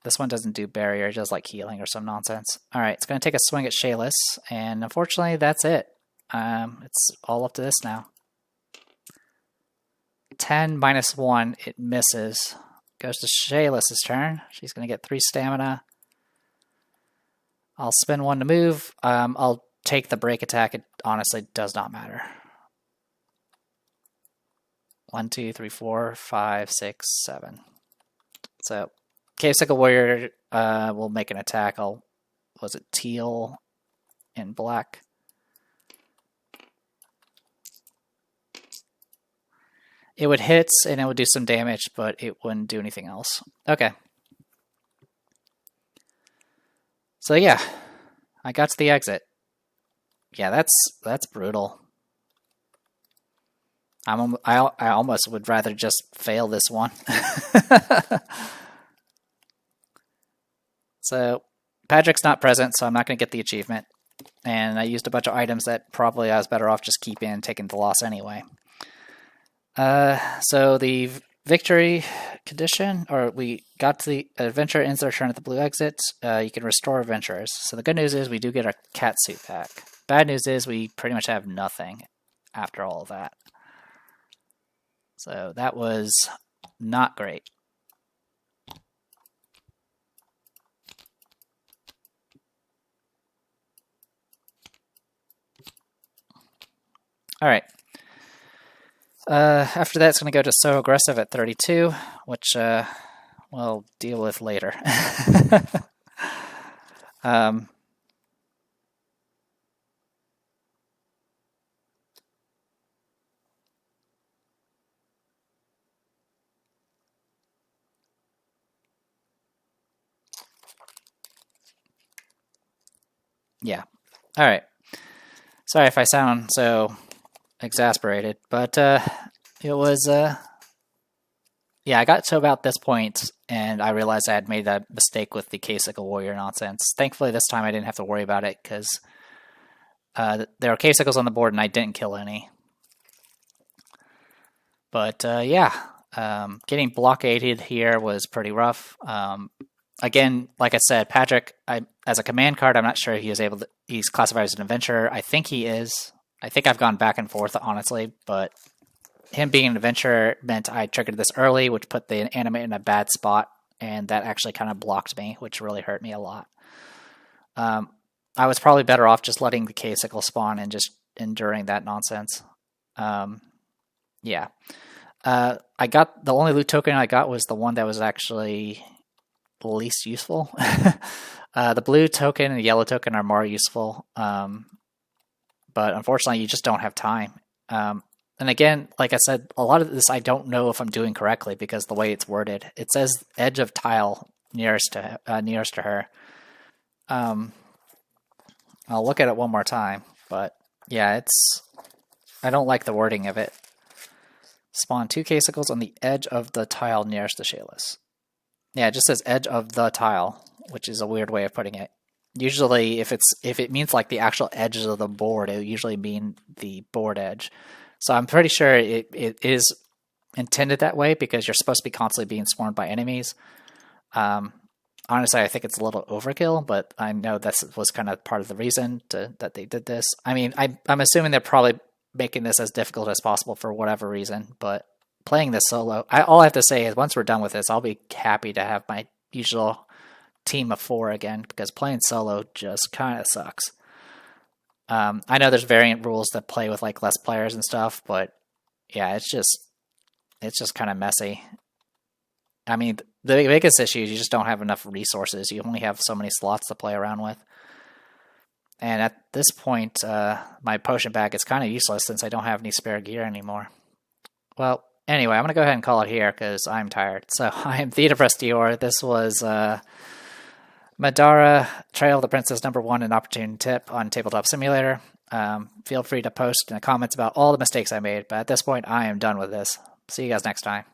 [SPEAKER 1] This one doesn't do barrier, it does like healing or some nonsense. All right, it's going to take a swing at Shayless, and unfortunately, that's it. It's all up to this now. 10 -1, it misses. Goes to Shayless's turn. She's going to get 3 stamina. I'll spend 1 to move. I'll take the break attack. It honestly does not matter. 1, 2, 3, 4, 5, 6, 7. So, cavesicle warrior will make an attack. Was it teal and black? It would hit and it would do some damage, but it wouldn't do anything else. Okay. So yeah, I got to the exit. Yeah, that's brutal. I almost would rather just fail this one. So Patrick's not present, so I'm not going to get the achievement. And I used a bunch of items that probably I was better off just keeping and taking the loss anyway. So the victory condition, or we got to the adventure ends their turn at the blue exit. You can restore adventurers. So the good news is we do get a cat suit pack. Bad news is we pretty much have nothing after all of that. So that was not great. All right. After that, it's going to go to So Aggressive at 32, which we'll deal with later. Yeah. All right. Sorry if I sound so exasperated, but it was yeah, I got to about this point and I realized I had made that mistake with the K-Sickle Warrior nonsense. Thankfully this time I didn't have to worry about it because there were K-Sickles on the board and I didn't kill any. But yeah, getting blockaded here was pretty rough. Again, like I said, Patrick, as a command card, I'm not sure he is able to, he's classified as an adventurer. I think he is. I think I've gone back and forth, honestly, but him being an adventurer meant I triggered this early, which put the animate in a bad spot, and that actually kind of blocked me, which really hurt me a lot. I was probably better off just letting the K-Sickle spawn and just enduring that nonsense. Yeah. I got, the only loot token I got was the one that was actually least useful. The blue token and the yellow token are more useful, but unfortunately you just don't have time. And again, like I said, a lot of this I don't know if I'm doing correctly because the way it's worded. It says edge of tile nearest to her. I'll look at it one more time, but yeah, I don't like the wording of it. Spawn 2 K-Sickles on the edge of the tile nearest the Shayless. Yeah, it just says edge of the tile, which is a weird way of putting it. Usually, if it means like the actual edges of the board, it would usually mean the board edge. So I'm pretty sure it is intended that way because you're supposed to be constantly being swarmed by enemies. Honestly, I think it's a little overkill, but I know that was kind of part of the reason that they did this. I mean, I'm assuming they're probably making this as difficult as possible for whatever reason, but playing this solo, all I have to say is once we're done with this, I'll be happy to have my usual team of 4 again, because playing solo just kind of sucks. I know there's variant rules that play with like less players and stuff, but yeah, it's just kind of messy. I mean, the biggest issue is you just don't have enough resources. You only have so many slots to play around with. And at this point, my potion bag is kind of useless since I don't have any spare gear anymore. Well, anyway, I'm going to go ahead and call it here because I'm tired. So I am Theta Prestior. This was Middara, Trail of the Princess #1, an opportune tip on Tabletop Simulator. Feel free to post in the comments about all the mistakes I made, but at this point, I am done with this. See you guys next time.